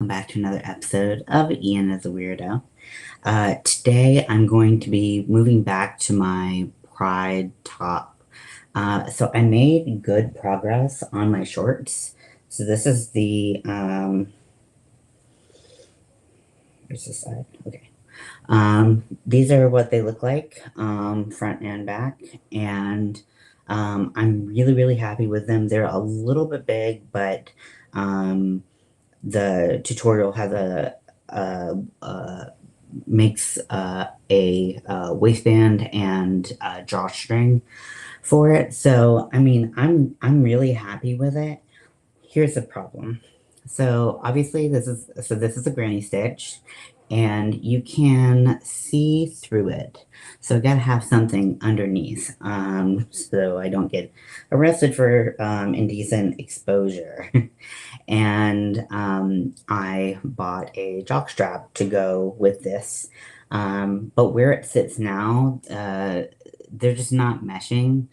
Back to another episode of Ian as a Weirdo. Today I'm going to be moving back to my Pride top. So I made good progress on my shorts. So this is where's the side? Okay. These are what they look like, front and back, and I'm really, really happy with them. They're a little bit big, but the tutorial has makes a waistband and a drawstring for it. So I mean, I'm really happy with it. Here's the problem. So obviously this is a granny stitch, and you can see through it. So I gotta have something underneath, so I don't get arrested for indecent exposure. And I bought a jock strap to go with this. But where it sits now, they're just not meshing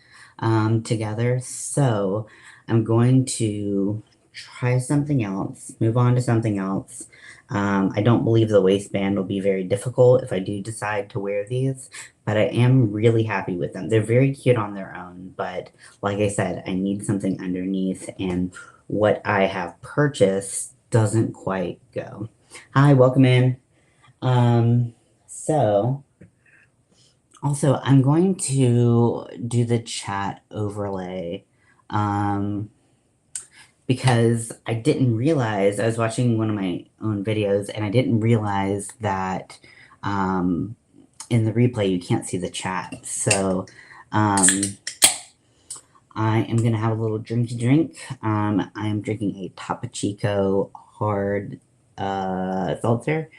together. So I'm going to try something else, move on to something else. I don't believe the waistband will be very difficult if I do decide to wear these, but I am really happy with them. They're very cute on their own, but like I said, I need something underneath, and what I have purchased doesn't quite go. Hi, welcome in. So also I'm going to do the chat overlay because I didn't realize I was watching one of my own videos and I didn't realize that in the replay you can't see the chat. So I am going to have a little drinky drink. I am drinking a Topo Chico hard seltzer.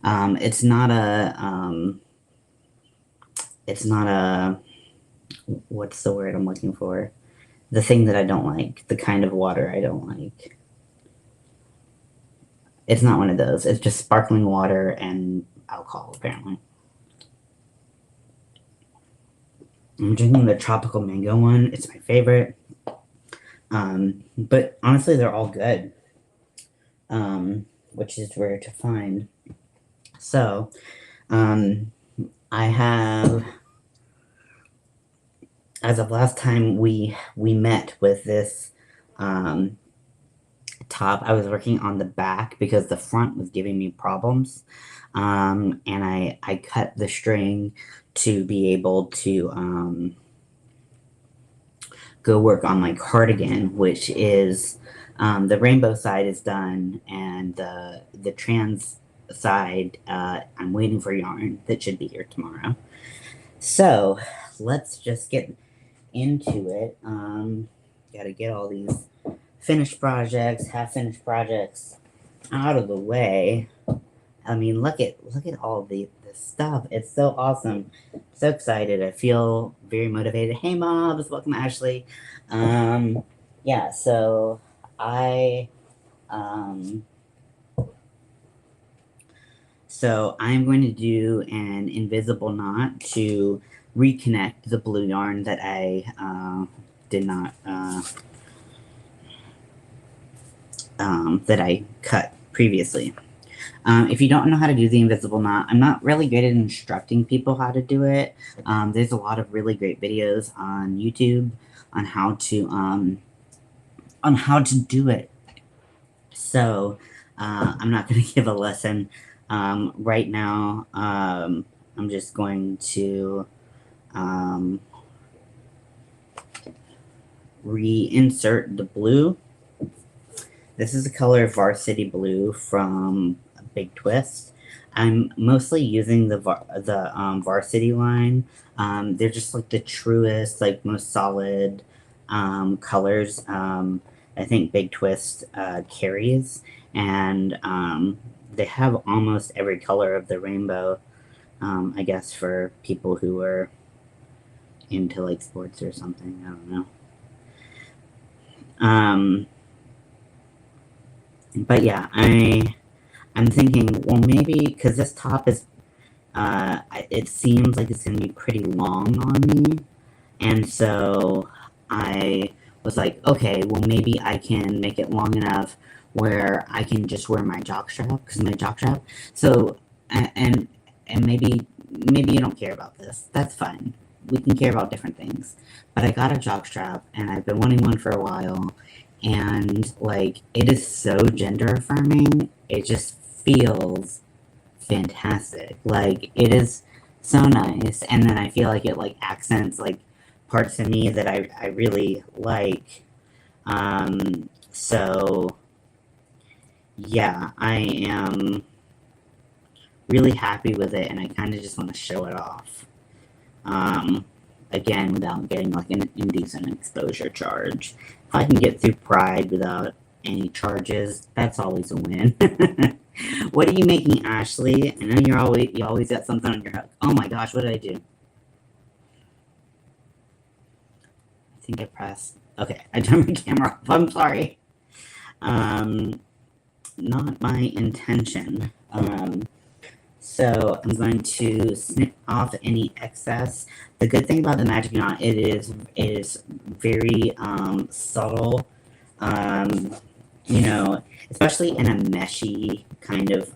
It's not a, what's the word I'm looking for? The thing that I don't like, the kind of water I don't like. It's not one of those. It's just sparkling water and alcohol, apparently. I'm drinking the tropical mango one. It's my favorite. But honestly, they're all good, which is rare to find. So, I have, as of last time we met with this top, I was working on the back because the front was giving me problems, and I cut the string to be able to go work on my cardigan, which is the rainbow side is done, and the trans side I'm waiting for yarn that should be here tomorrow. So let's just get into it. Gotta get all these finished projects, half finished projects out of the way. I mean, look at all the stuff. It's so awesome. So excited. I feel very motivated. Hey mobs, welcome Ashley. Yeah, so I'm going to do an invisible knot to reconnect the blue yarn that I did not that I cut previously. If you don't know how to do the invisible knot, I'm not really good at instructing people how to do it. There's a lot of really great videos on YouTube on how to do it. So I'm not going to give a lesson right now. I'm just going to reinsert the blue. This is the color Varsity Blue from Big Twist. I'm mostly using the Varsity line. They're just like the truest, like most solid colors. I think Big Twist carries, and they have almost every color of the rainbow. I guess for people who are into like sports or something. I don't know. But yeah, I'm thinking, well, maybe because this top is, it seems like it's gonna be pretty long on me, and so I was like, okay, well, maybe I can make it long enough where I can just wear my jockstrap, because my jockstrap, so, and maybe you don't care about this, that's fine, we can care about different things, but I got a jockstrap, and I've been wanting one for a while, and, like, it is so gender affirming, it just feels fantastic, like, it is so nice, and then I feel like it, like, accents, like, parts of me that I really like, so, yeah, I am really happy with it, and I kind of just want to show it off. Again, without getting, like, an indecent exposure charge. If I can get through Pride without any charges, that's always a win. What are you making, Ashley? I know you always got something on your hook. Oh my gosh, what did I do? I think I pressed. Okay, I turned my camera off. I'm sorry. Not my intention. So I'm going to snip off any excess. The good thing about the Magic Knot, it is very subtle. You know, especially in a meshy kind of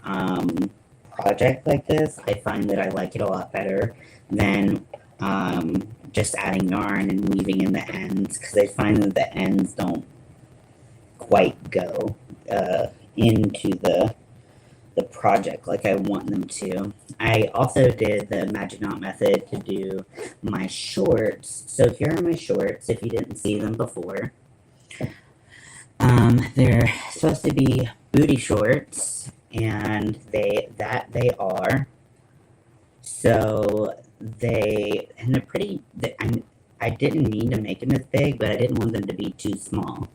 project like this, I find that I like it a lot better than just adding yarn and weaving in the ends, because I find that the ends don't quite go into the project like I want them to. I also did the Magic Knot method to do my shorts. So here are my shorts, if you didn't see them before. They're supposed to be booty shorts, and they are. So they're pretty. I didn't mean to make them as big, but I didn't want them to be too small.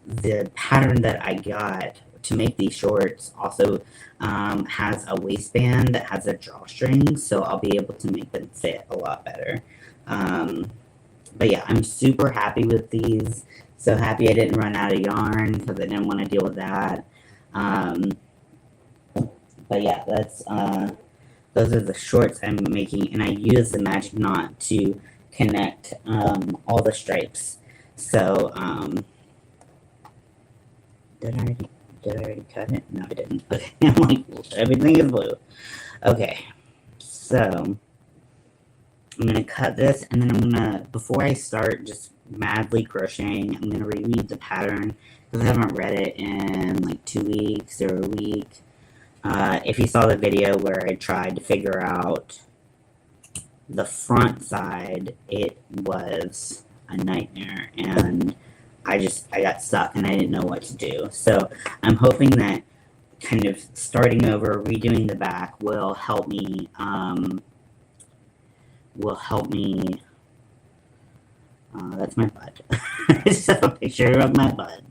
The pattern that I got to make these shorts also has a waistband that has a drawstring, so I'll be able to make them fit a lot better. But yeah, I'm super happy with these. So happy I didn't run out of yarn, because I didn't want to deal with that. But yeah, those are the shorts I'm making, and I use the Magic Knot to connect all the stripes. So, did I already cut it? No, I didn't. Okay, I'm like, everything is blue. Okay, so I'm gonna cut this, and then I'm gonna, before I start just madly crocheting, I'm gonna reread the pattern, because I haven't read it in like 2 weeks or a week. If you saw the video where I tried to figure out the front side, it was a nightmare, and I got stuck and I didn't know what to do. So I'm hoping that kind of starting over, redoing the back will help me, that's my butt. It's a picture of my butt.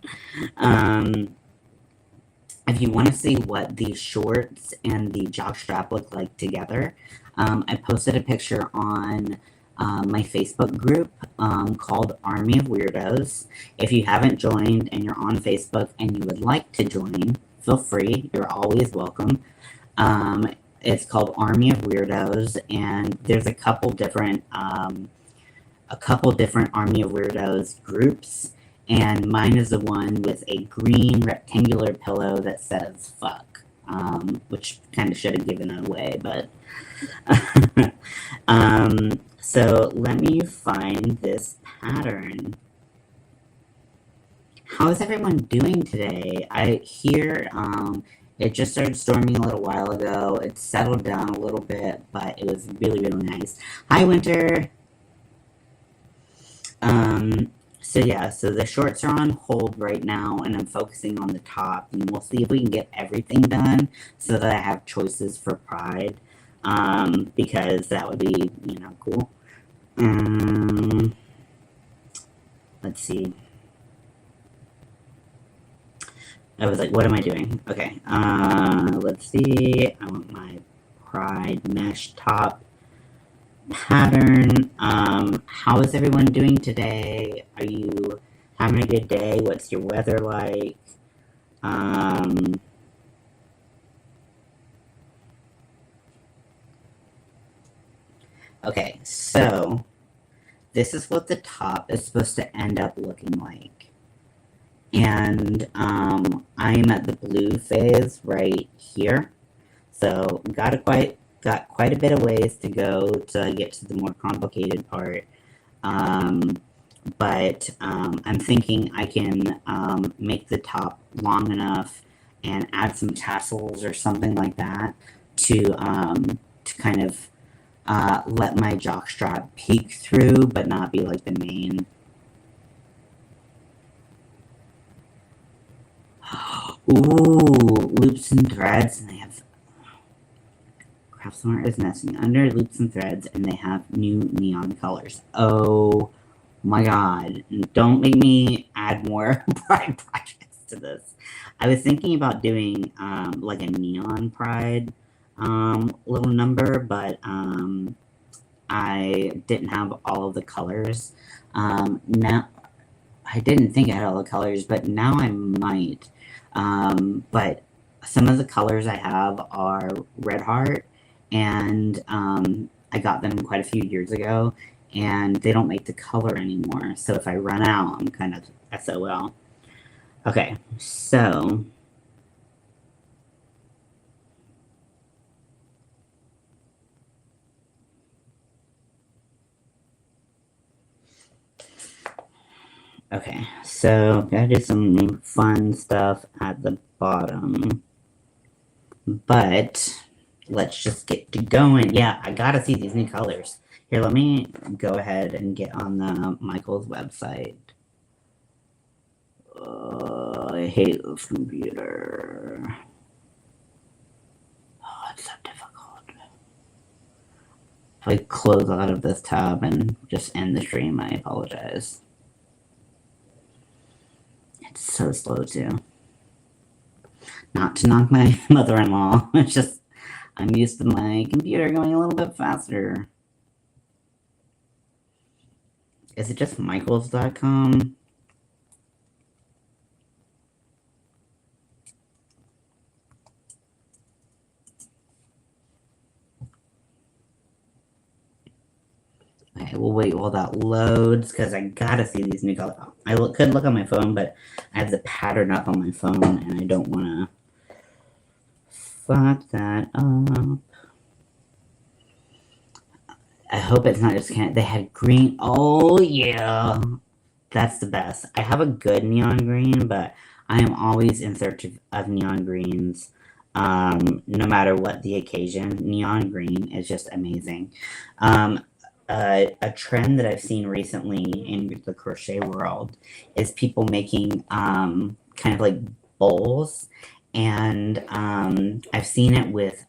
If you want to see what the shorts and the jockstrap look like together, I posted a picture on my Facebook group called Army of Weirdos. If you haven't joined and you're on Facebook and you would like to join, feel free. You're always welcome. It's called Army of Weirdos, and there's a couple different Army of Weirdos groups, and mine is the one with a green rectangular pillow that says fuck, which kind of should have given it away, but so let me find this pattern. How is everyone doing today? I hear it just started storming a little while ago. It settled down a little bit, but it was really, really nice. Hi, Winter. So yeah, so the shorts are on hold right now, and I'm focusing on the top, and we'll see if we can get everything done so that I have choices for Pride, because that would be, cool. Let's see. I was like, what am I doing? Okay, let's see. I want my Pride mesh top pattern. How is everyone doing today? Are you having a good day? What's your weather like? Okay, so this is what the top is supposed to end up looking like. And I'm at the blue phase right here. So got quite a bit of ways to go to get to the more complicated part. Um, but I'm thinking I can make the top long enough and add some tassels or something like that to kind of let my jockstrap peek through, but not be like the main. Ooh, loops and threads, and they have Craftsmart is nesting under loops and threads, and they have new neon colors. Oh my god! Don't make me add more pride projects to this. I was thinking about doing like a neon pride little number, but I didn't have all of the colors. Now I didn't think I had all the colors, but now I might. But some of the colors I have are Red Heart, and I got them quite a few years ago, and they don't make the color anymore. So if I run out, I'm kind of SOL. Okay, so okay, so gotta do some fun stuff at the bottom, but let's just get to going. Yeah, I gotta see these new colors. Here, let me go ahead and get on the Michaels website. I hate this computer. Oh, it's so difficult. If I close out of this tab and just end the stream, I apologize. It's so slow too. Not to knock my mother-in-law, it's just I'm used to my computer going a little bit faster. Is it just michaels.com? Okay, we'll wait while that loads because I gotta see these new colors. I could look on my phone, but I have the pattern up on my phone and I don't want to fuck that up. I hope it's not just they had green. Oh yeah, that's the best. I have a good neon green, but I am always in search of neon greens. No matter what the occasion, neon green is just amazing. A trend that I've seen recently in the crochet world is people making kind of like bowls, and I've seen it with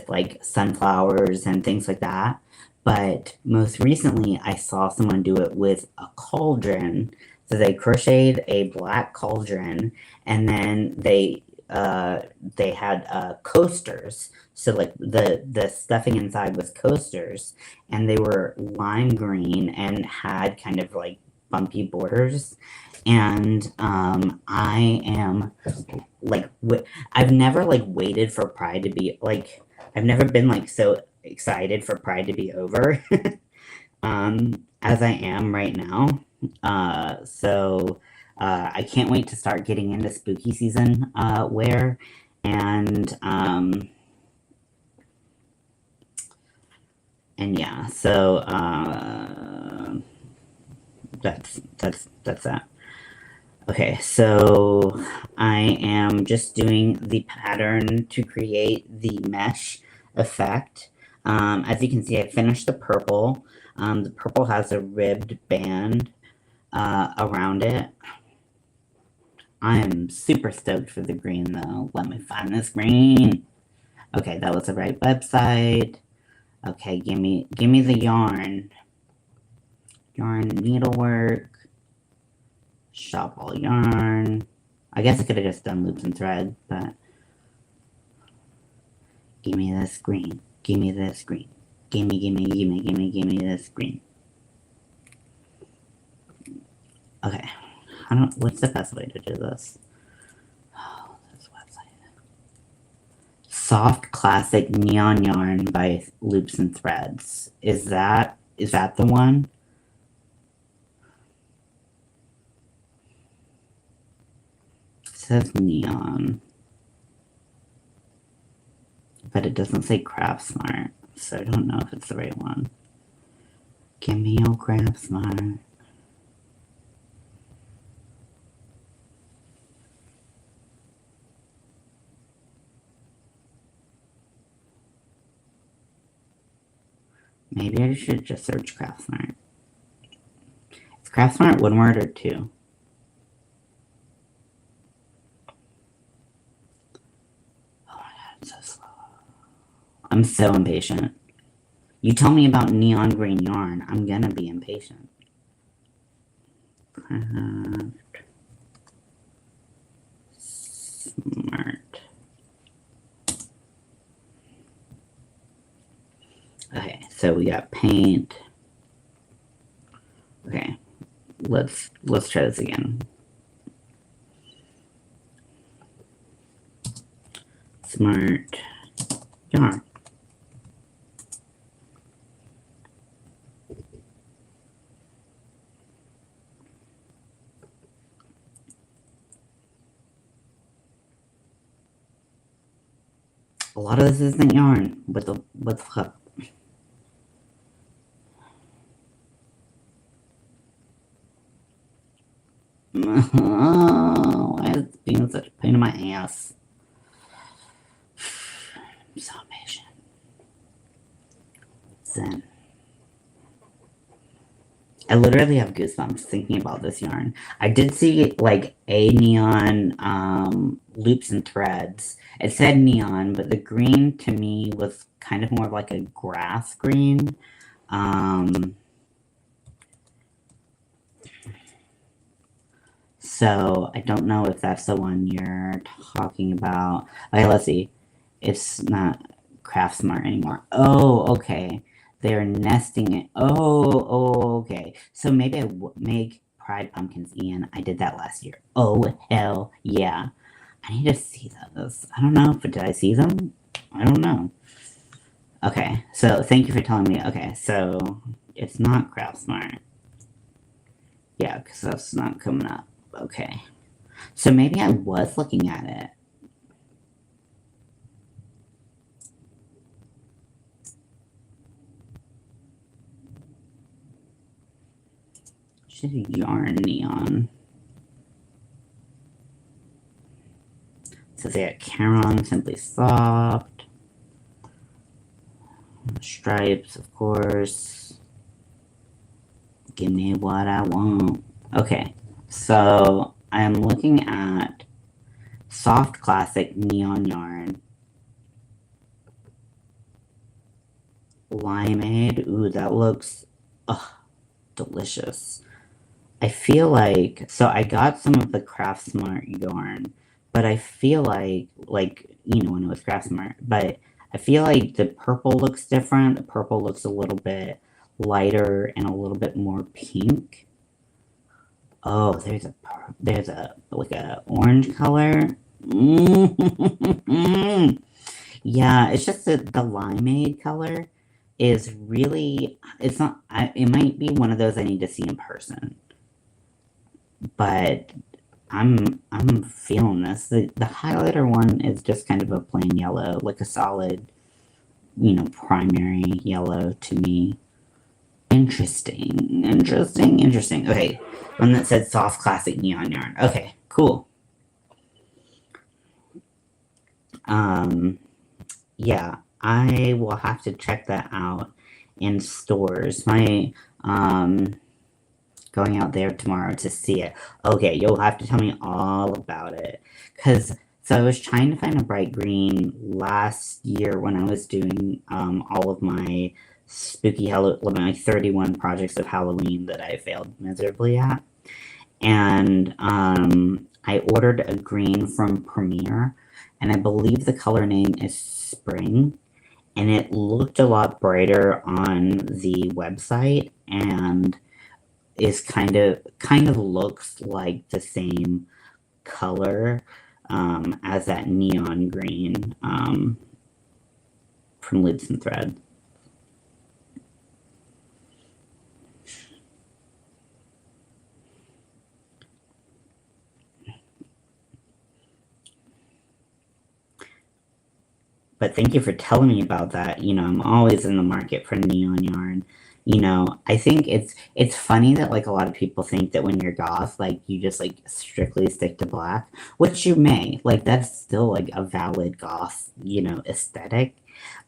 like sunflowers and things like that. But most recently, I saw someone do it with a cauldron. So they crocheted a black cauldron, and then they had coasters. So like the stuffing inside was coasters, and they were lime green and had kind of like bumpy borders. And I am like I've never like waited for Pride to be like I've never been like so excited for Pride to be over as I am right now. So I can't wait to start getting into spooky season wear and yeah, so that's that. Okay, so I am just doing the pattern to create the mesh effect. As you can see, I finished the purple. The purple has a ribbed band around it. I am super stoked for the green though. Let me find this green. Okay, that was the right website. Okay, give me the yarn. Yarn needlework. Shop all yarn. I guess I could have just done loops and thread, but give me this green. Give me this green. Give me this green. Okay. What's the best way to do this? Oh, this website. Soft Classic Neon Yarn by Loops and Threads. Is that the one? says neon, but it doesn't say Craft Smart, so I don't know if it's the right one. Give me your Craft Smart. Maybe I should just search Craft Smart. Is Craft Smart one word or two? Oh my god, it's so slow. I'm so impatient. You tell me about neon green yarn, I'm gonna be impatient. Craft Smart. Okay, so we got paint. Okay, let's try this again. Smart yarn. A lot of this isn't yarn. What the fuck? Why is it being such a pain in my ass? I'm so impatient. Zen. I literally have goosebumps thinking about this yarn. I did see like a neon loops and threads. It said neon, but the green to me was kind of more of like a grass green. So I don't know if that's the one you're talking about. Okay, let's see. It's not Craft Smart anymore. Oh, okay. They're nesting it. Oh, okay. So maybe I make Pride Pumpkins, Ian. I did that last year. Oh, hell yeah. I need to see those. I don't know, but did I see them? I don't know. Okay, so thank you for telling me. Okay, so it's not Craft Smart. Yeah, because that's not coming up. Okay. So maybe I was looking at it. Should yarn neon. So they got Caron, Simply Soft. Stripes, of course. Give me what I want. Okay, so I'm looking at Soft Classic Neon Yarn. Limeade. Ooh, that looks delicious. I feel like, so I got some of the Craft Smart yarn, but I feel like, you know, when it was Craft Smart, but I feel like the purple looks different. The purple looks a little bit lighter and a little bit more pink. Oh, there's a like a orange color. Yeah, it's just that the limeade color is really, it's not, it might be one of those I need to see in person. But I'm feeling this. The highlighter one is just kind of a plain yellow, like a solid, you know, primary yellow to me. Interesting. Okay, one that said soft classic neon yarn. Okay, cool. Yeah, I will have to check that out in stores. My going out there tomorrow to see it. Okay, you'll have to tell me all about it. So I was trying to find a bright green last year when I was doing all of my my 31 projects of Halloween that I failed miserably at. And I ordered a green from Premier, and I believe the color name is Spring. And it looked a lot brighter on the website, and is kind of looks like the same color as that neon green from Loops and Thread. But thank you for telling me about that. You know, I'm always in the market for neon yarn. You know, I think it's funny that like a lot of people think that when you're goth, like you just like strictly stick to black, which you may. Like that's still like a valid goth, you know, aesthetic.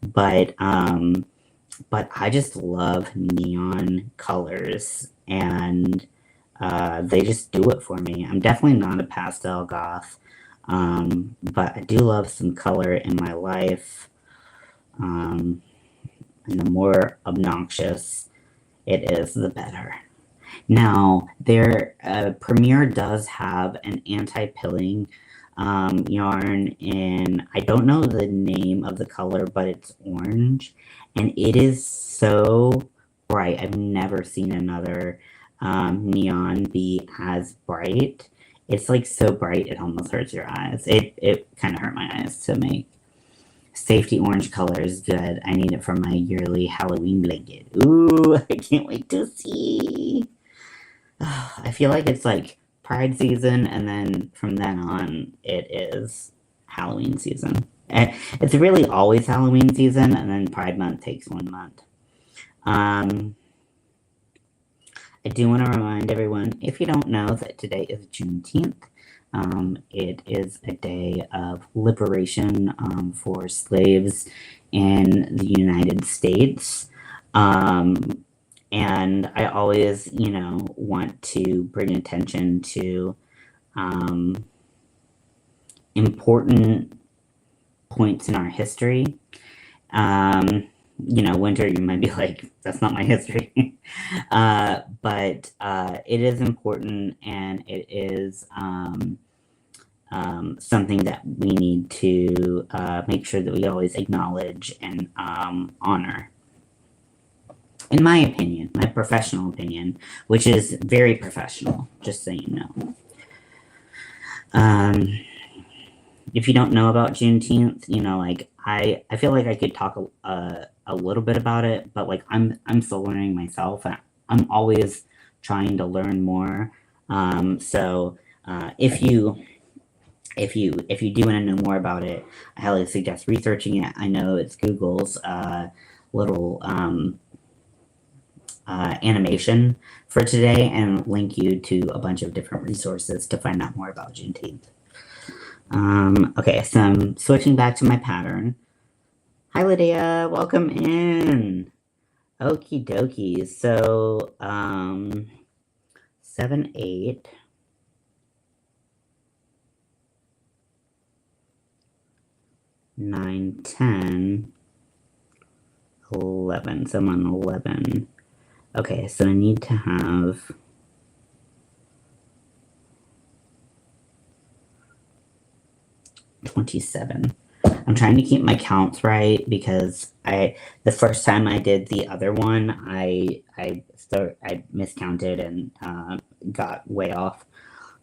But but I just love neon colors and they just do it for me. I'm definitely not a pastel goth, but I do love some color in my life. Um, and the more obnoxious it is, the better. Now, their Premier does have an anti-pilling yarn, and I don't know the name of the color, but it's orange, and it is so bright. I've never seen another neon be as bright. It's like so bright it almost hurts your eyes. It kind of hurt my eyes to make. Safety orange color is good. I need it for my yearly Halloween blanket. Ooh, I can't wait to see. I feel like it's like Pride season, and then from then on, it is Halloween season. It's really always Halloween season, and then Pride Month takes 1 month. I do want to remind everyone, if you don't know, that today is Juneteenth. It is a day of liberation for slaves in the United States. And I always, you know, want to bring attention to important points in our history. You know, Winter, you might be like, that's not my history. But it is important, and it is something that we need to make sure that we always acknowledge and honor. In my opinion, my professional opinion, which is very professional, just so you know. If you don't know about Juneteenth, you know, like I feel like I could talk a little bit about it, but like I'm still learning myself. And I'm always trying to learn more. So if you do want to know more about it, I highly suggest researching it. I know it's Google's little animation for today, and link you to a bunch of different resources to find out more about Juneteenth. Okay, so I'm switching back to my pattern. Hi, Lydia. Welcome in. Okie dokie. So, 7, 8. 9, 10, 11. So I'm on 11. Okay, so I need to have 27. I'm trying to keep my counts right because the first time I did the other one, I miscounted and got way off.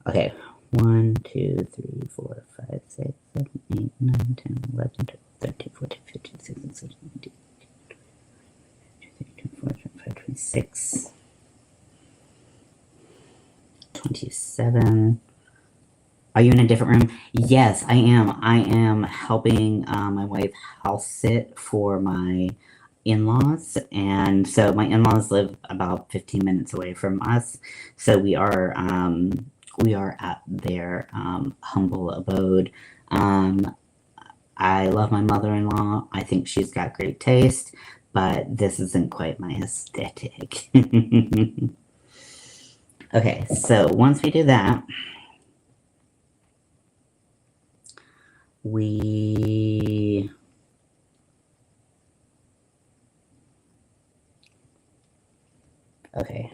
Okay, 1, 2, 3, 4, 5, 6, 7, 8, 9, 10, 11, 12, 13, 14, 15, 16, 17, 18, 26, 27. Are you in a different room? Yes, I am. I am helping my wife house sit for my in-laws, and so my in-laws live about 15 minutes away from us. So we are at their humble abode. I love my mother-in-law. I think she's got great taste, but this isn't quite my aesthetic. Okay, so once we do that, okay.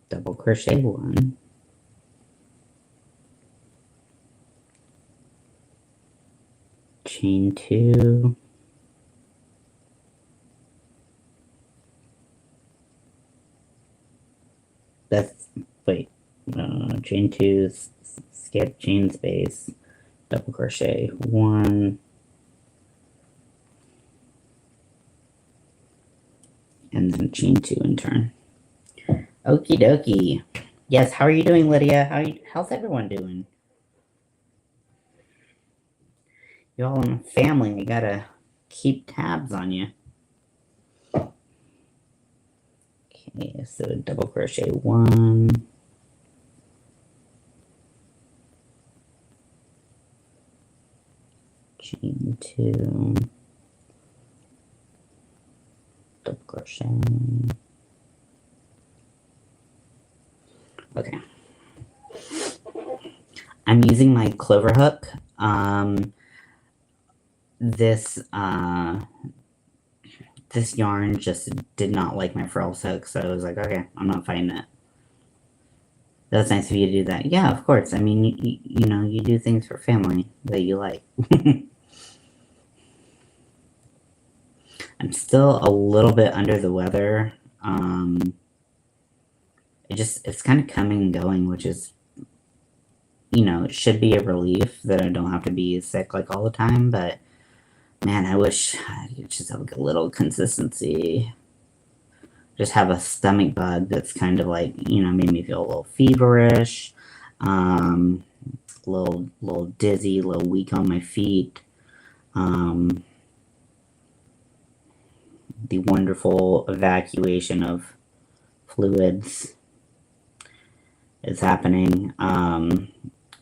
Double crochet 1. Chain 2. Chain 2, skip chain space, double crochet 1, and then chain 2 in turn. Okie dokie. Yes, how are you doing, Lydia? How's everyone doing? You all in the family, we gotta keep tabs on you. Okay, so double crochet one, chain two, double crochet. Okay. I'm using my clover hook. This this yarn just did not like my frills hook, so I was like, okay, I'm not fighting it. That's nice of you to do that. Yeah, of course. I mean, you know, you do things for family that you like. I'm still a little bit under the weather. It's kind of coming and going, which is, you know, it should be a relief that I don't have to be sick like all the time, but man, I wish I could just have like a little consistency. Just have a stomach bug that's kind of like, you know, made me feel a little feverish, little dizzy, a little weak on my feet. The wonderful evacuation of fluids is happening.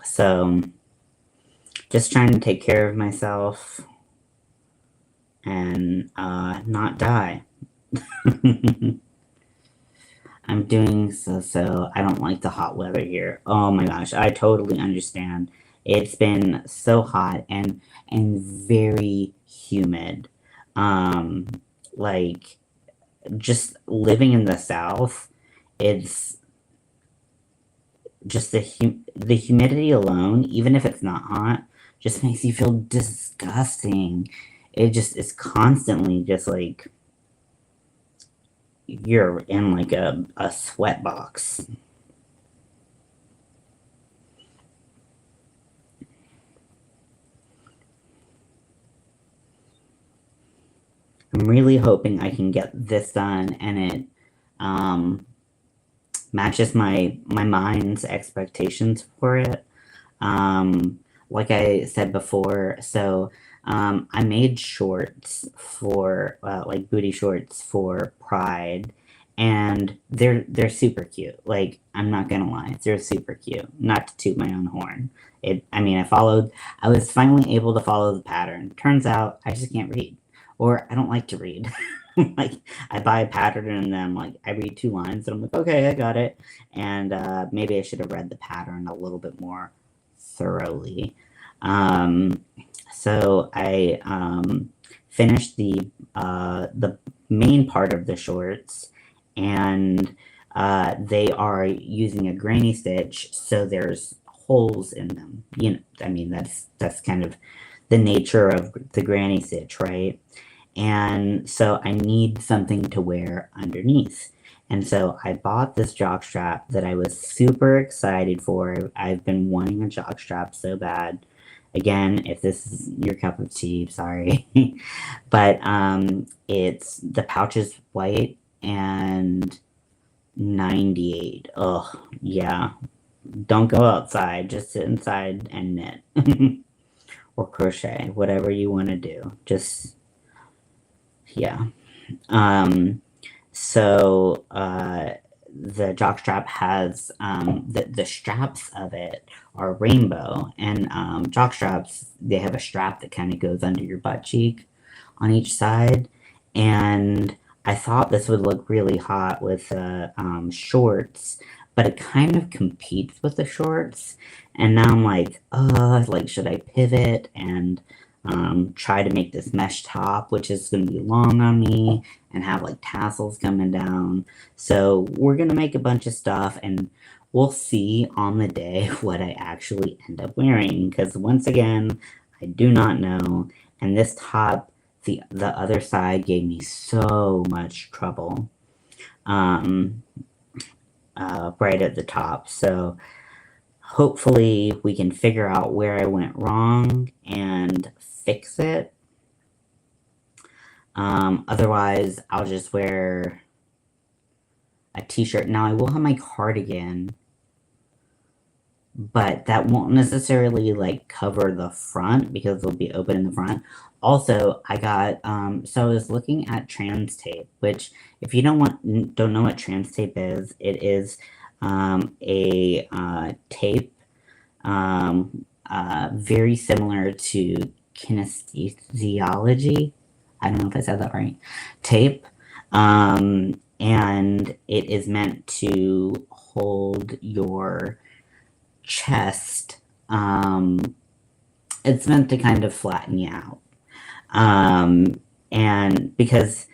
So just trying to take care of myself and not die. I'm doing so. I don't like the hot weather here. Oh my gosh, I totally understand. It's been so hot and very humid. Um, like just living in the South, it's just the humidity alone, even if it's not hot, just makes you feel disgusting. It just is constantly just like you're in like a sweat box. I'm really hoping I can get this done and it um, matches my mind's expectations for it. Like I said before, so I made shorts for like booty shorts for Pride, and they're super cute. Like I'm not gonna lie, they're super cute. Not to toot my own horn. I mean, I was finally able to follow the pattern. Turns out I just can't read, or I don't like to read. Like I buy a pattern and then like I read two lines and I'm like, okay, I got it. And maybe I should have read the pattern a little bit more thoroughly. Um, so I finished the main part of the shorts, and they are using a granny stitch, so there's holes in them. You know, I mean that's kind of the nature of the granny stitch, right? And so I need something to wear underneath. And so I bought this jock strap that I was super excited for. I've been wanting a jock strap so bad. Again, if this is your cup of tea, sorry. But it's the pouch is white and 98. Oh, yeah. Don't go outside, just sit inside and knit or crochet, whatever you want to do. Just yeah. Um, so the jockstrap has the straps of it are rainbow, and jockstraps they have a strap that kind of goes under your butt cheek on each side, and I thought this would look really hot with shorts, but it kind of competes with the shorts, and now I'm like should I pivot and try to make this mesh top, which is going to be long on me and have like tassels coming down. So we're going to make a bunch of stuff and we'll see on the day what I actually end up wearing. Because once again, I do not know. And this top, the other side gave me so much trouble right at the top. So hopefully we can figure out where I went wrong and fix it. Otherwise, I'll just wear a t-shirt. Now I will have my cardigan but that won't necessarily like cover the front because it'll be open in the front. Also, I got so I was looking at trans tape, which if you don't know what trans tape is, it is a tape very similar to kinesthesiology. I don't know if I said that right. Tape. And it is meant to hold your chest. It's meant to kind of flatten you out. And because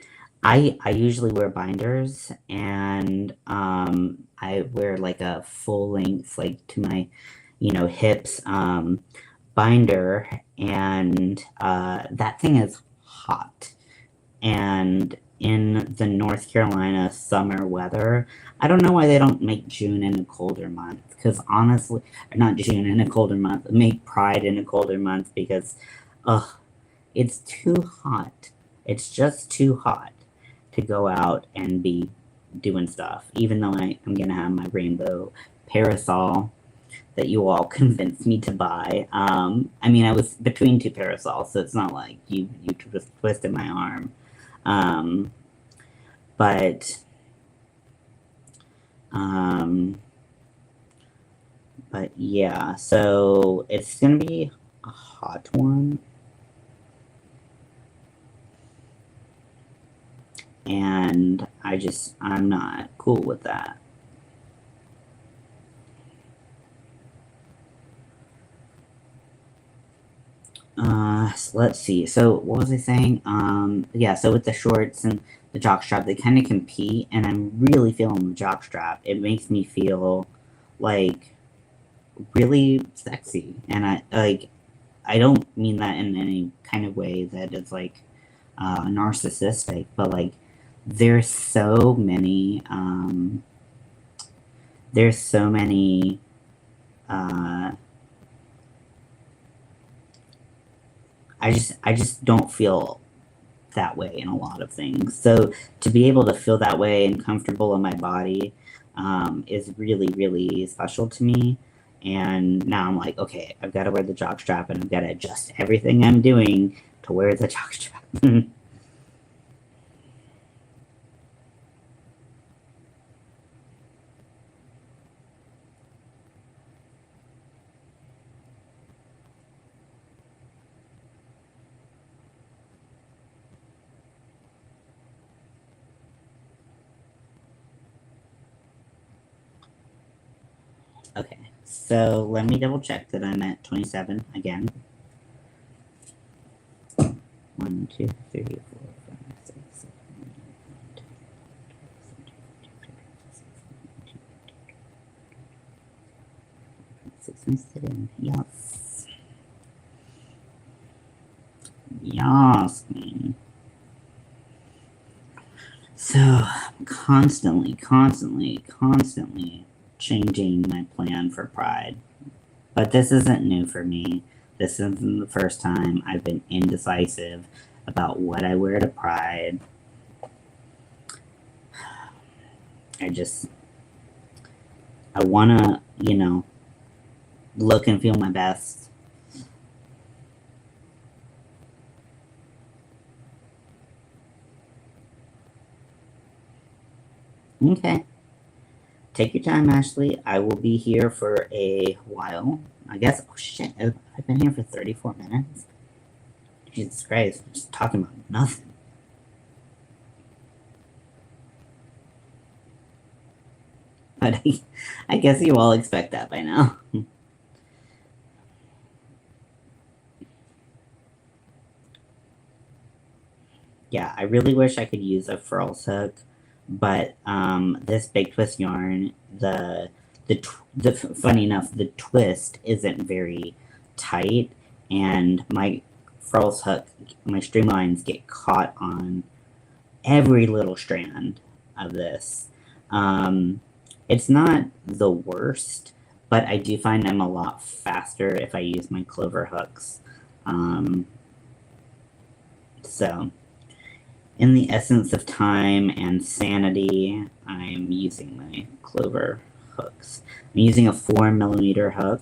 I usually wear binders and I wear like a full length, like to my, hips binder, and that thing is hot. And in the North Carolina summer weather, I don't know why they don't make June in a colder month. Because honestly, not June in a colder month, make Pride in a colder month because, ugh, it's too hot. It's just too hot to go out and be doing stuff. Even though I'm gonna have my rainbow parasol that you all convinced me to buy. I mean, I was between two parasols, so it's not like you just twisted my arm. Um, but um, but yeah, so it's gonna be a hot one. And I'm not cool with that. So let's see. So what was I saying? Yeah, so with the shorts and the jock strap, they kind of compete, and I'm really feeling the jock strap. It makes me feel like really sexy, and I don't mean that in any kind of way that is like narcissistic, but like there's so many there's so many uh, I just don't feel that way in a lot of things. So to be able to feel that way and comfortable in my body is really, really special to me. And now I'm like, okay, I've got to wear the jock strap and I've got to adjust everything I'm doing to wear the jock strap. Okay, so let me double check that I'm at 27 again. 1, 2, 3, 4, 5, 6, 7, 8, 9, 10, 11, 12, 13, 14, 15, 16, 17. Yes. Yes. So constantly changing my plan for Pride. But this isn't new for me. This isn't the first time I've been indecisive about what I wear to Pride. I wanna, look and feel my best. Okay. Take your time, Ashley. I will be here for a while. I guess, oh shit, I've been here for 34 minutes. Jesus Christ, I'm just talking about nothing. But I guess you all expect that by now. Yeah, I really wish I could use a furls hook, but this big twist yarn, funny enough, the twist isn't very tight, and my furls hook, my streamlines get caught on every little strand of this. It's not the worst, but I do find I'm a lot faster if I use my clover hooks. So, in the essence of time and sanity, I'm using my clover hooks. I'm using a 4mm hook,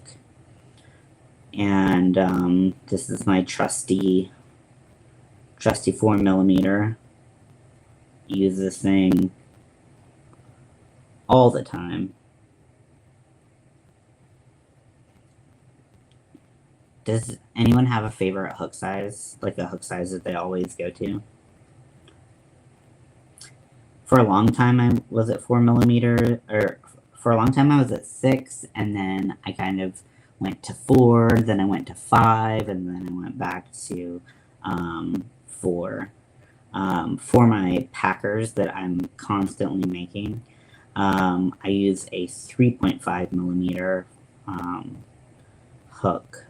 and this is my trusty 4mm. Use this thing all the time. Does anyone have a favorite hook size? Like a hook size that they always go to? For a long time, I was at 4mm, or for a long time I was at 6, and then I kind of went to 4, then I went to 5, and then I went back to 4. For my packers that I'm constantly making, I use a 3.5mm hook.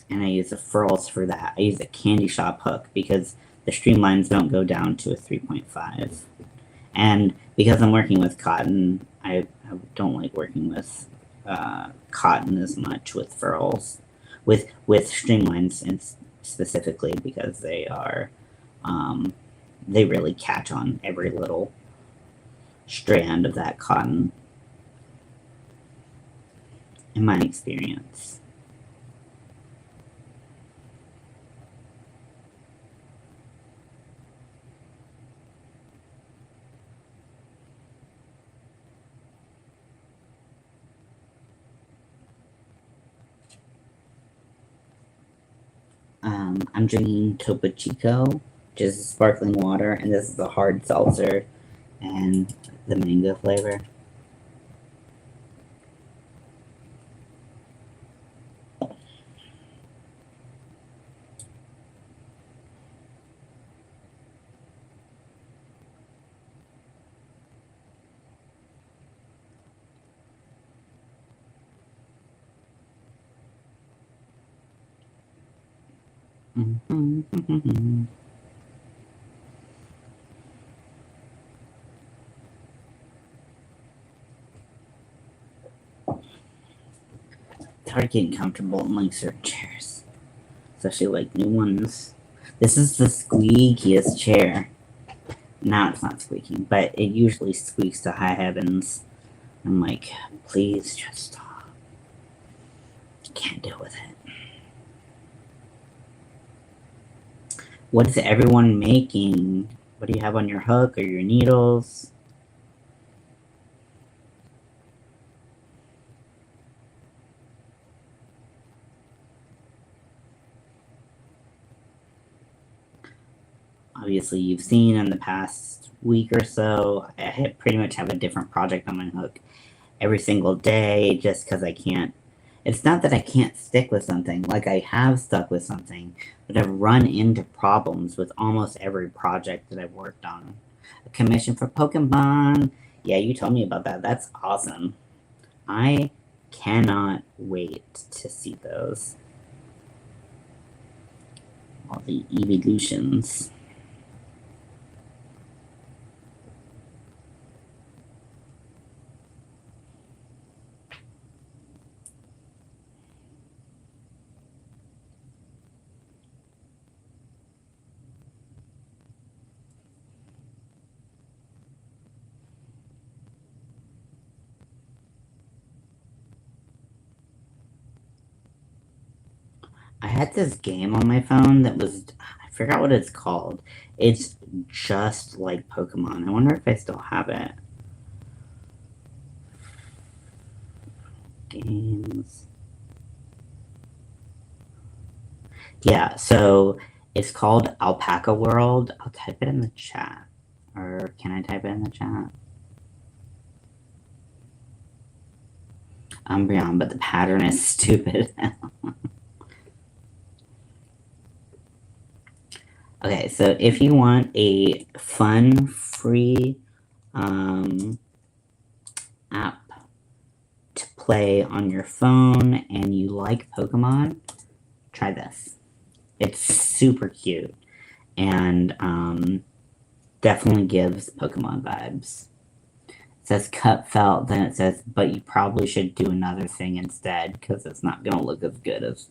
And I use the furls for that. I use a candy shop hook because the streamlines don't go down to a 3.5. And because I'm working with cotton, I don't like working with cotton as much with furls, with streamlines specifically, because they are they really catch on every little strand of that cotton, in my experience. I'm drinking Topo Chico, which is sparkling water, and this is the hard seltzer and the mango flavor. It's hard getting comfortable among certain chairs, especially like new ones. This is the squeakiest chair. Now it's not squeaking, but it usually squeaks to high heavens. I'm like, please just stop. I can't deal with it. What is everyone making? What do you have on your hook or your needles? Obviously, you've seen in the past week or so, I pretty much have a different project on my hook every single day, just because I can't. It's not that I can't stick with something, like I have stuck with something, but I've run into problems with almost every project that I've worked on. A commission for Pokemon. Yeah, you told me about that. That's awesome. I cannot wait to see those. All the evolutions. I had this game on my phone that was, I forgot what it's called. It's just like Pokemon. I wonder if I still have it. Games. Yeah, so it's called Alpaca World. I'll type it in the chat. Or can I type it in the chat? Umbreon, but the pattern is stupid. Okay, so if you want a fun, free app to play on your phone and you like Pokemon, try this. It's super cute and definitely gives Pokemon vibes. It says cut felt, then it says, but you probably should do another thing instead because it's not going to look as good as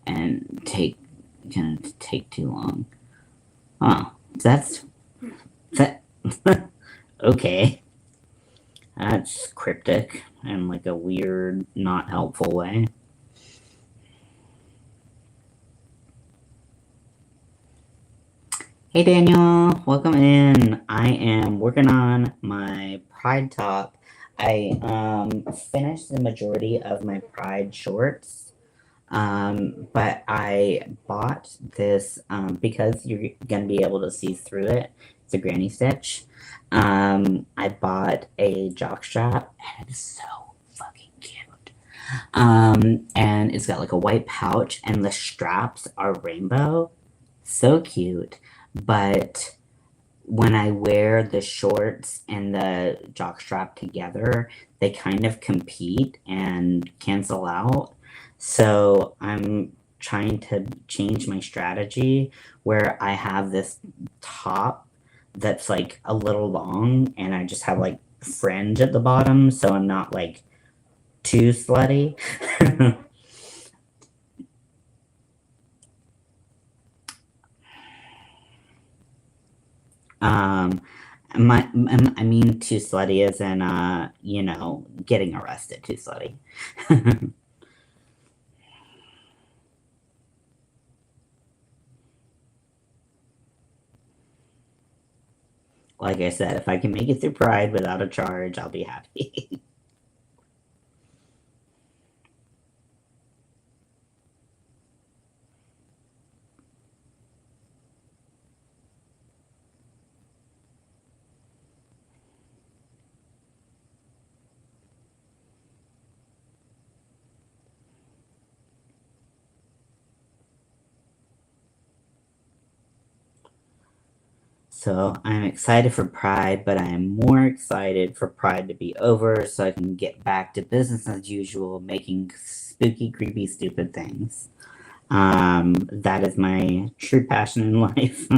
and gonna take too long. Oh, that. Okay. That's cryptic in like a weird, not helpful way. Hey Daniel, welcome in. I am working on my Pride top. I finished the majority of my Pride shorts. But I bought this because you're gonna be able to see through it. It's a granny stitch. I bought a jock strap and it's so fucking cute. And it's got like a white pouch and the straps are rainbow. So cute. But when I wear the shorts and the jockstrap together, they kind of compete and cancel out. So I'm trying to change my strategy where I have this top that's like a little long and I just have like fringe at the bottom so I'm not like too slutty. um I mean too slutty as in getting arrested too slutty. Like I said, if I can make it through Pride without a charge, I'll be happy. So I'm excited for Pride, but I am more excited for Pride to be over so I can get back to business as usual, making spooky, creepy, stupid things. That is my true passion in life.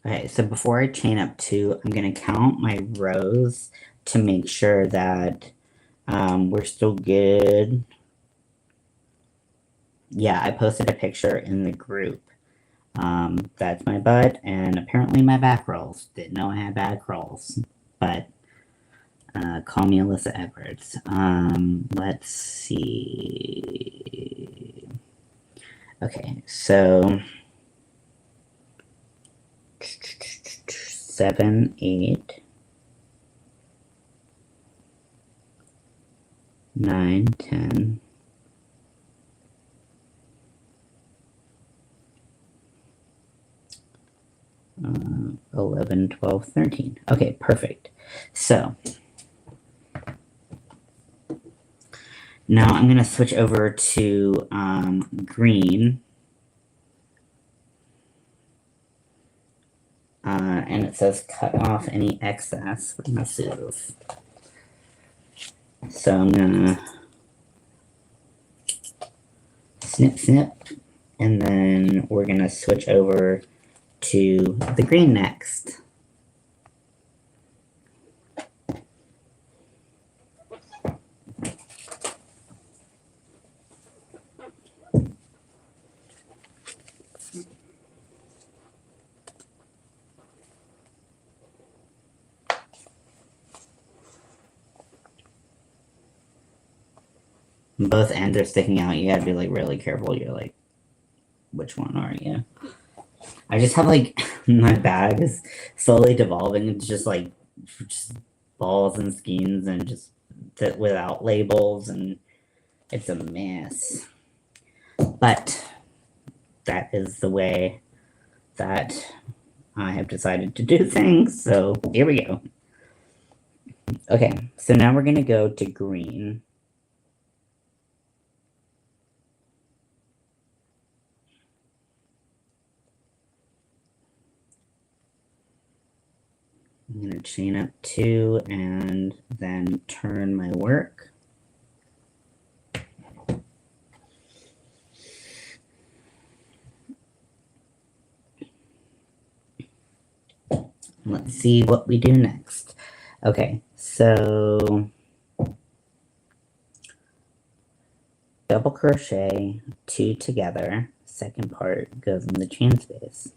Okay, so before I chain up two, I'm gonna count my rows to make sure that we're still good. Yeah, I posted a picture in the group. That's my butt, and apparently my back rolls. Didn't know I had back rolls, but call me Alyssa Edwards. Let's see. Okay, so 7, 8, 9, 10. 11, 12, 13. Okay, perfect. So now I'm going to switch over to green. And it says cut off any excess with my scissors. So I'm going to snip, snip, and then we're going to switch over to the green next. Both ends are sticking out. You gotta be like really careful. You're like, which one are you? I just have like my bag is slowly devolving into just balls and skeins and just without labels, and it's a mess. But that is the way that I have decided to do things. So here we go. Okay, so now we're gonna go to green. I'm going to chain up 2 and then turn my work. let's see what we do next. Okay, so double crochet 2 together, second part goes in the chain space.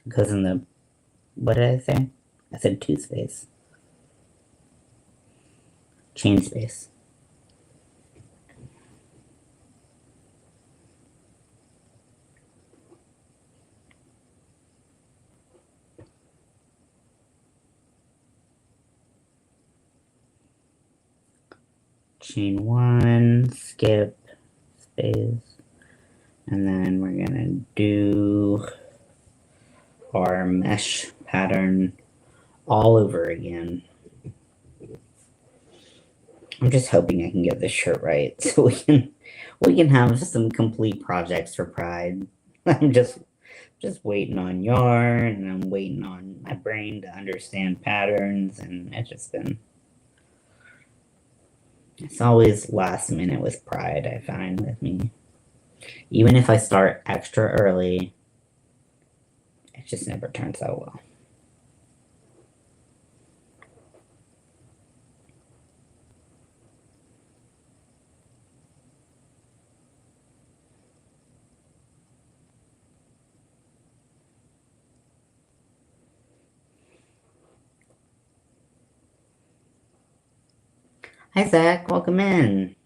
Goes in the, what did I say? I said 2 space. Chain space. Chain 1, skip, space, and then we're gonna do our mesh pattern all over again. I'm just hoping I can get this shirt right so we can have some complete projects for Pride. I'm just waiting on yarn, and I'm waiting on my brain to understand patterns, and it's always last minute with Pride, I find, with me. Even if I start extra early, it just never turns out well. Hi, Zach. Welcome in.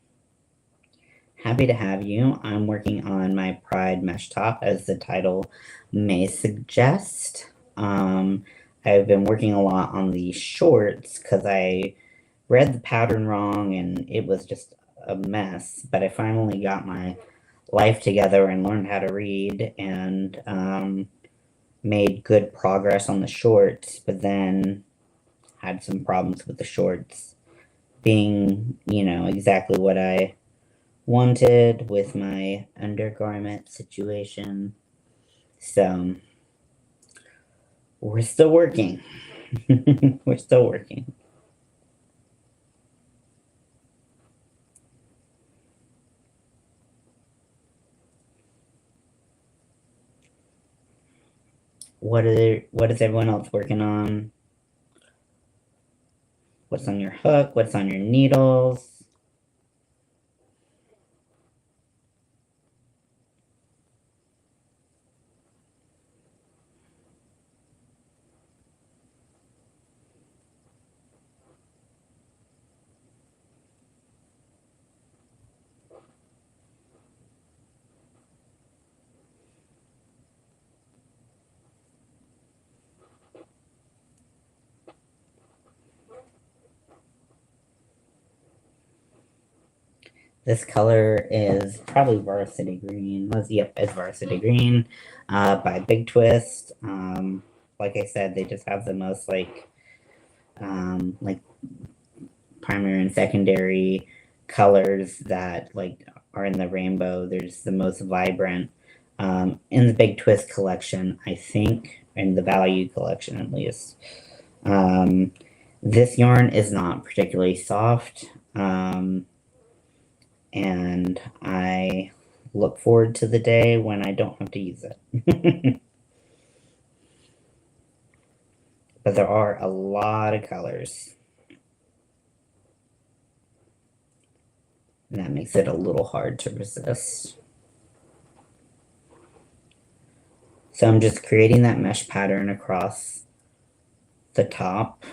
Happy to have you. I'm working on my Pride mesh top, as the title may suggest. I've been working a lot on the shorts because I read the pattern wrong and it was just a mess. But I finally got my life together and learned how to read, and made good progress on the shorts, but then had some problems with the shorts being, exactly what I wanted with my undergarment situation. So we're still working. We're still working. What is everyone else working on? What's on your hook? What's on your needles? This color is probably Varsity Green. Yep, it's Varsity Green by Big Twist. Like I said, they just have the most like primary and secondary colors that like are in the rainbow. There's the most vibrant in the Big Twist collection, I think, in the Value collection at least. This yarn is not particularly soft. And I look forward to the day when I don't have to use it. But there are a lot of colors. And that makes it a little hard to resist. So I'm just creating that mesh pattern across the top.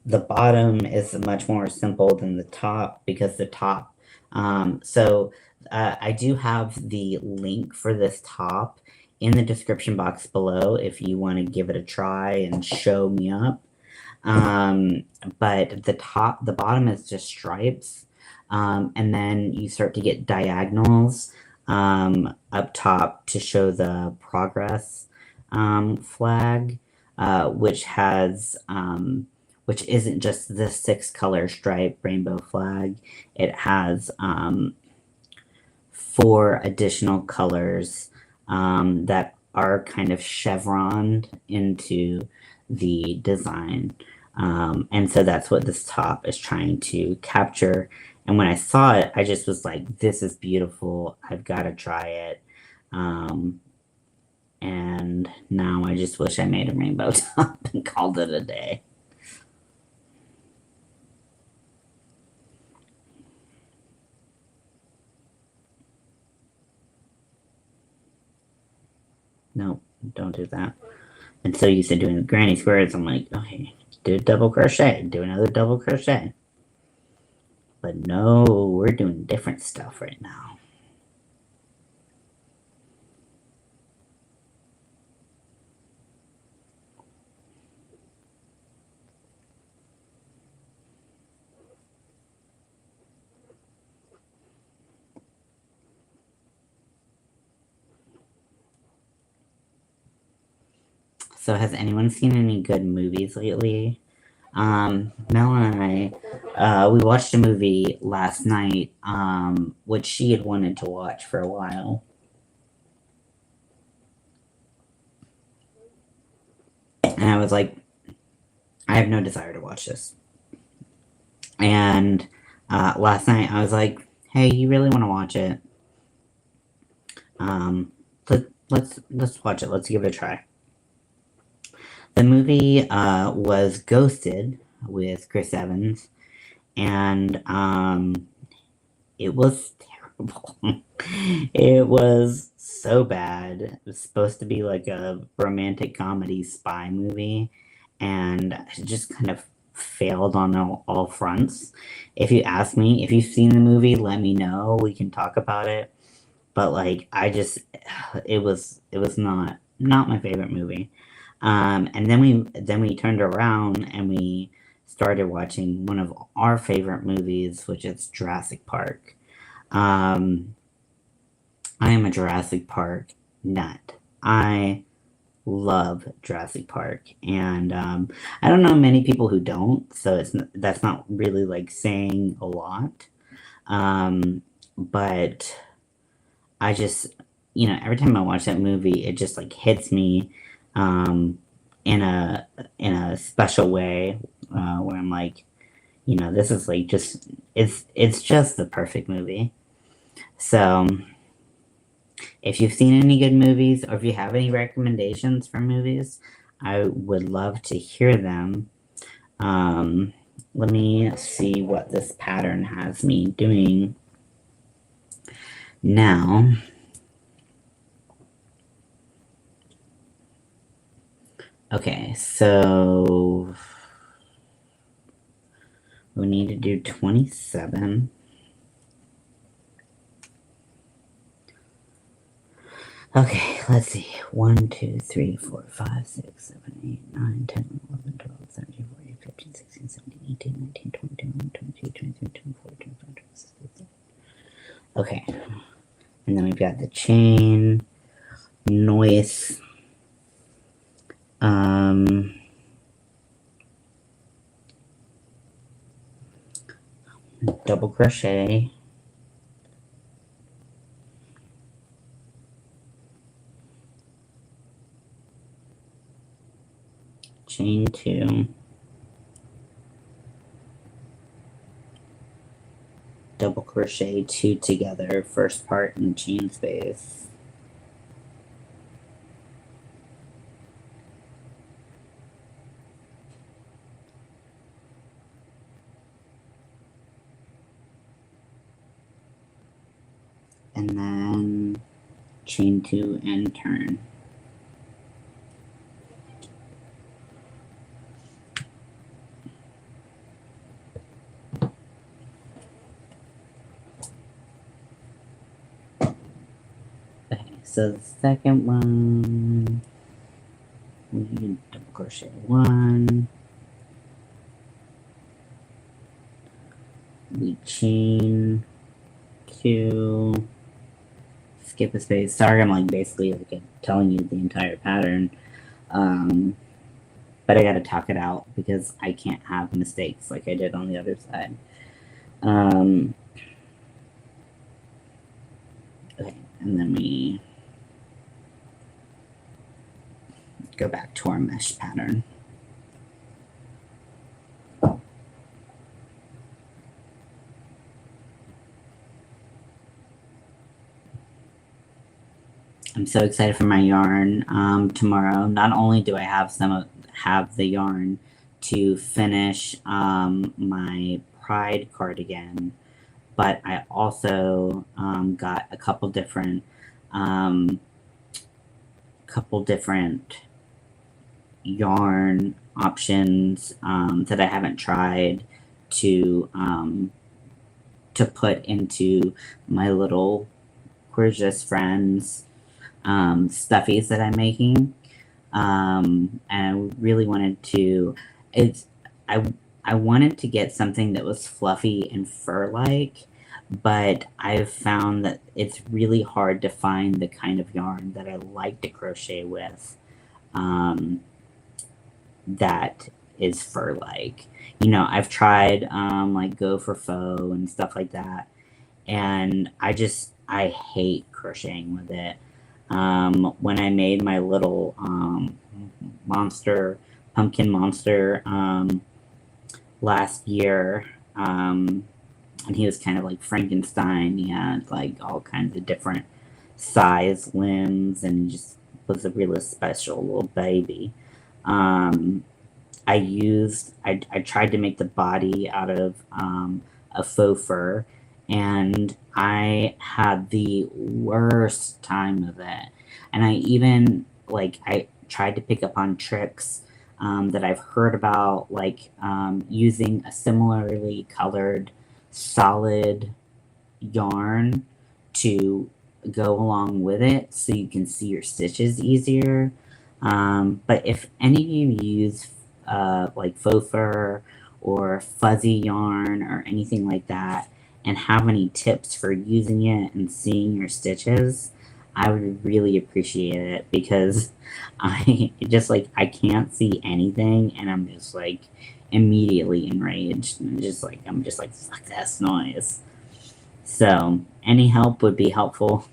The bottom is much more simple than the top because the top, I do have the link for this top in the description box below if you want to give it a try and show me up. But the bottom is just stripes. And then you start to get diagonals up top to show the progress flag, which has which isn't just the 6-color stripe rainbow flag. It has 4 additional colors that are kind of chevroned into the design. And so that's what this top is trying to capture. And when I saw it, I just was like, this is beautiful. I've got to try it. And now I just wish I made a rainbow top and called it a day. No, don't do that. And so used to doing the granny squares, I'm like, okay, do a double crochet, do another double crochet. But no, we're doing different stuff right now. So has anyone seen any good movies lately? Mel and I, we watched a movie last night, which she had wanted to watch for a while. And I was like, I have no desire to watch this. And last night I was like, hey, you really want to watch it? Let's watch it. Let's give it a try. The movie was Ghosted with Chris Evans, and it was terrible. It was so bad. It was supposed to be like a romantic comedy spy movie, and it just kind of failed on all fronts. If you ask me, if you've seen the movie, let me know. We can talk about it. But like, it was not my favorite movie. And then we turned around and we started watching one of our favorite movies, which is Jurassic Park. Um, I am a Jurassic Park nut. I love Jurassic Park, and I don't know many people who don't, so that's not really like saying a lot. But I just, every time I watch that movie, it just like hits me um, in a special way where I'm like, this is like just it's just the perfect movie. So if you've seen any good movies or if you have any recommendations for movies, I would love to hear them. Um, Let me see what this pattern has me doing now. Okay, so we need to do 27. Okay, let's see. 1, 2, 3, 4, 5, 6, 7, 8, 9, 10, 11, 12, 13, 14, 15, 16, 17, 18, 19, 20, 21, 22, 23, 24, 25, 26, 27. Okay. And then we've got the chain, noise, double crochet, chain 2, double crochet 2 together, first part in chain space, and then chain 2 and turn. Okay, so the second one, we double crochet 1, we chain 2, skip a space. Sorry, I'm like basically like telling you the entire pattern. But I gotta talk it out because I can't have mistakes like I did on the other side. Okay, and then we go back to our mesh pattern. I'm so excited for my yarn tomorrow. Not only do I have the yarn to finish my Pride cardigan, but I also got a couple different yarn options that I haven't tried to put into my little gorgeous friends stuffies that I'm making. And I really wanted to, I wanted to get something that was fluffy and fur-like, but I've found that it's really hard to find the kind of yarn that I like to crochet with that is fur-like. You know, I've tried like Gopher Faux and stuff like that, and I hate crocheting with it. When I made my little pumpkin monster last year, and he was kind of like Frankenstein. He had like all kinds of different size limbs, and he just was a really special little baby. I tried to make the body out of a faux fur, and I had the worst time of it. And I tried to pick up on tricks that I've heard about, like using a similarly colored solid yarn to go along with it so you can see your stitches easier. But if any of you use like faux fur or fuzzy yarn or anything like that, and have any tips for using it and seeing your stitches, I would really appreciate it, because I can't see anything, and I'm just like immediately enraged. And I'm just like fuck this noise. So any help would be helpful.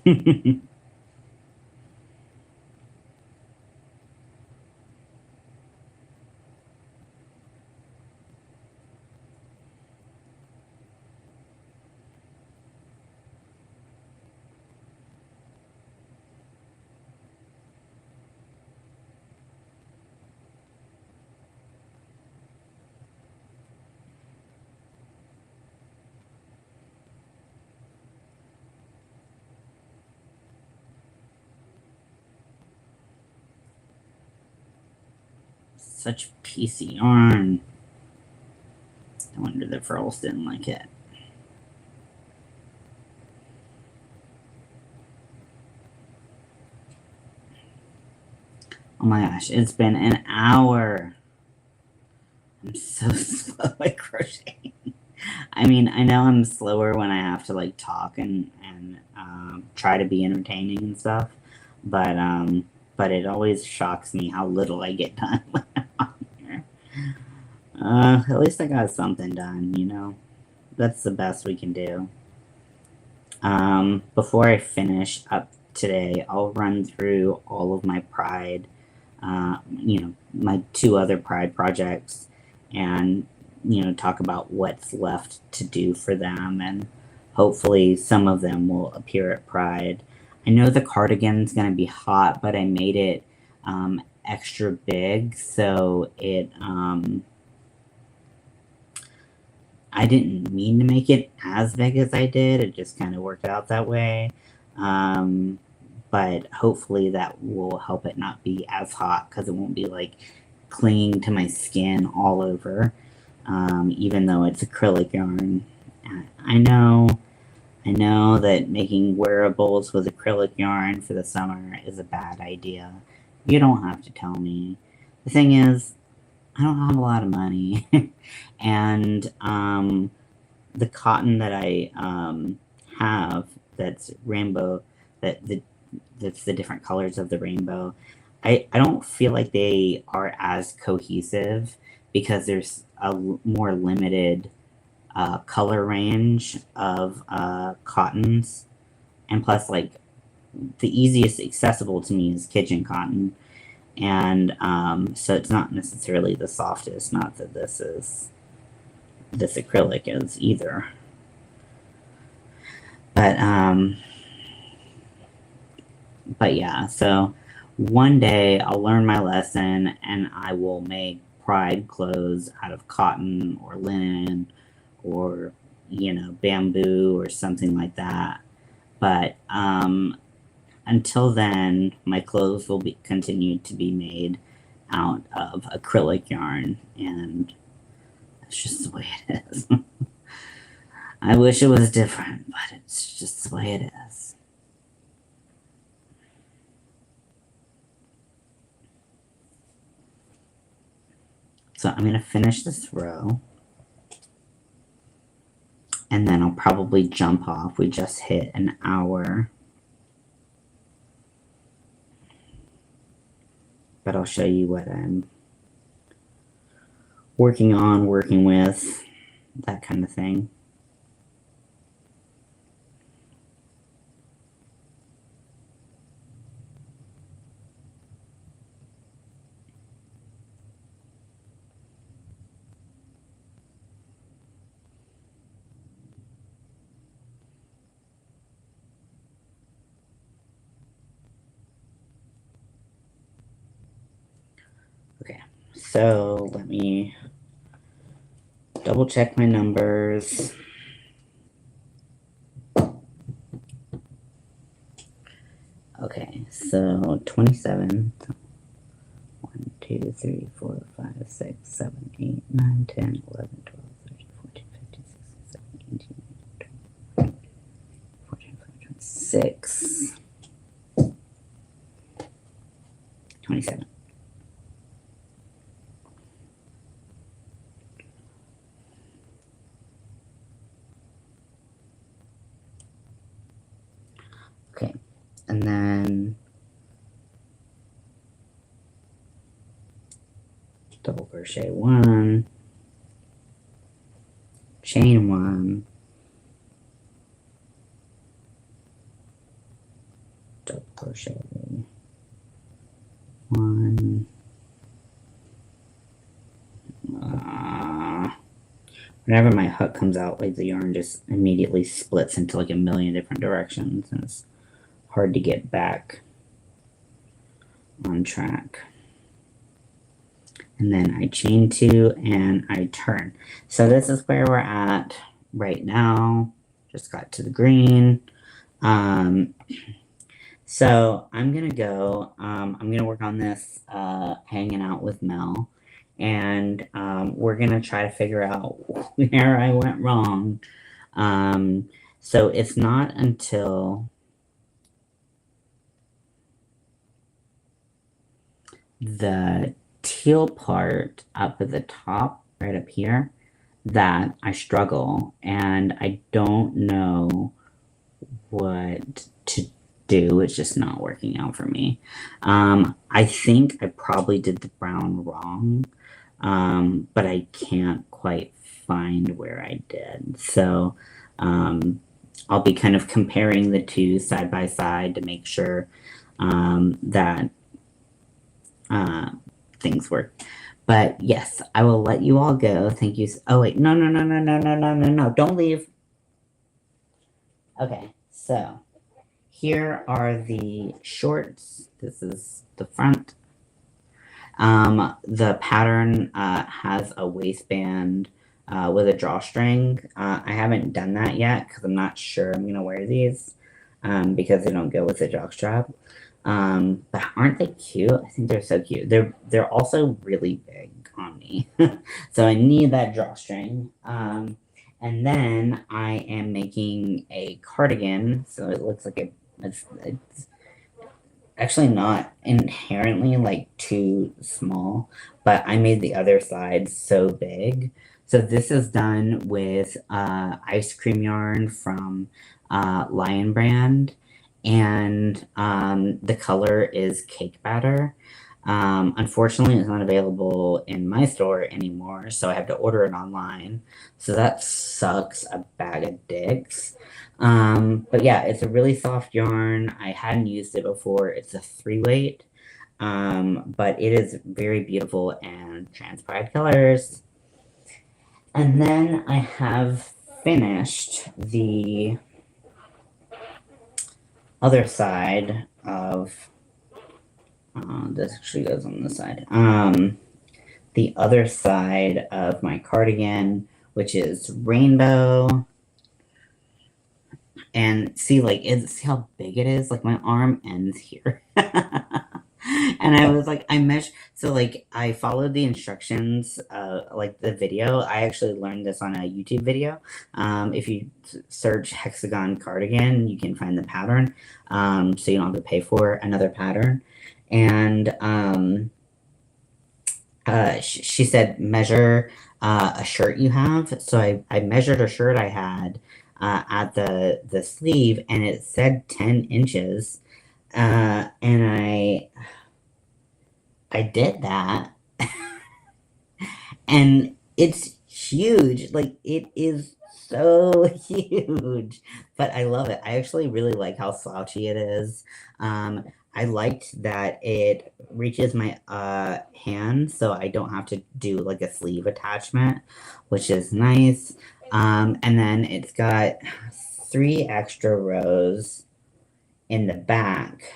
Such piecey yarn. I wonder the furls didn't like it. Oh my gosh, it's been an hour. I'm so slow at crocheting. I mean, I know I'm slower when I have to like talk and try to be entertaining and stuff, but it always shocks me how little I get done when I'm on here. At least I got something done, you know? That's the best we can do. Before I finish up today, I'll run through all of my Pride, my 2 other Pride projects, and, talk about what's left to do for them, and hopefully some of them will appear at Pride. I know the cardigan's going to be hot, but I made it extra big, so I didn't mean to make it as big as I did. It just kind of worked out that way. But hopefully that will help it not be as hot, because it won't be like clinging to my skin all over, even though it's acrylic yarn. I know that making wearables with acrylic yarn for the summer is a bad idea. You don't have to tell me. The thing is, I don't have a lot of money, and the cotton that I have that's rainbow, that's the different colors of the rainbow, I don't feel like they are as cohesive, because there's a more limited color range of cottons, and plus, like, the easiest accessible to me is kitchen cotton. And so it's not necessarily the softest, not that this acrylic is either. But yeah, so one day I'll learn my lesson and I will make Pride clothes out of cotton or linen or, bamboo or something like that. But until then, my clothes will be continued to be made out of acrylic yarn, and that's just the way it is. I wish it was different, but it's just the way it is. So I'm going to finish this row. And then I'll probably jump off. We just hit an hour. But I'll show you what I'm working on, working with, that kind of thing. Okay, so let me double check my numbers. Okay, so 27. 1, 2, 3, 4, 5, 6, 7, 8, 9, 10, 11, 12, 13, 14, 15, 16, 17, 18, 19, 20, 14, 15, 26, 27. Okay, and then double crochet 1, chain 1, double crochet 1, whenever my hook comes out, like the yarn just immediately splits into like a million different directions, and it's hard to get back on track. And then I chain 2 and I turn. So this is where we're at right now. Just got to the green. So I'm gonna go. I'm gonna work on this hanging out with Mel, and we're gonna try to figure out where I went wrong. So it's not until the teal part up at the top, right up here, that I struggle, and I don't know what to do. It's just not working out for me. I think I probably did the brown wrong, but I can't quite find where I did. So I'll be kind of comparing the two side by side to make sure that things work. But yes, I will let you all go. Thank you. Oh, wait. No, no, no, no, no, no, no, no, no. Don't leave. Okay, so here are the shorts. This is the front. The pattern has a waistband with a drawstring. I haven't done that yet because I'm not sure I'm going to wear these because they don't go with the jockstrap. But aren't they cute? I think they're so cute. They're also really big on me. So I need that drawstring. And then I am making a cardigan. So it looks like it's actually not inherently like too small, but I made the other side so big. So this is done with ice cream yarn from Lion Brand, and the color is cake batter. Unfortunately, it's not available in my store anymore, so I have to order it online. So that sucks a bag of dicks. But yeah, it's a really soft yarn. I hadn't used it before. It's a 3-weight. but it is very beautiful and transparent colors. And then I have finished the other side of, this actually goes on the side. The other side of my cardigan, which is rainbow. And see, like, see how big it is? Like, my arm ends here. And I was like, I measured, so like, I followed the instructions, like the video. I actually learned this on a YouTube video. If you search hexagon cardigan, you can find the pattern. So you don't have to pay for another pattern. And she said, measure a shirt you have. So I measured a shirt I had at the sleeve, and it said 10 inches. And I did that. And it's huge. Like, it is so huge. But I love it. I actually really like how slouchy it is. I liked that it reaches my hand, so I don't have to do like a sleeve attachment, which is nice. And then it's got 3 extra rows in the back.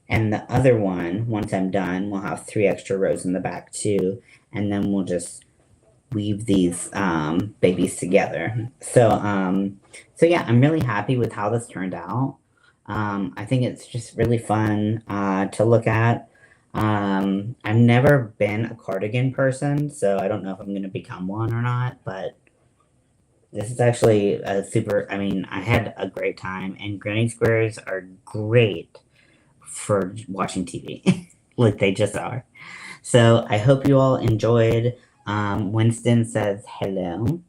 And the other one, once I'm done, we'll have 3 extra rows in the back too. And then we'll just weave these babies together. So yeah, I'm really happy with how this turned out. I think it's just really fun to look at. I've never been a cardigan person, so I don't know if I'm going to become one or not, but this is actually a super, I mean, I had a great time, and granny squares are great for watching TV. Like, they just are. So I hope you all enjoyed. Winston says hello.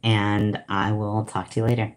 And I will talk to you later.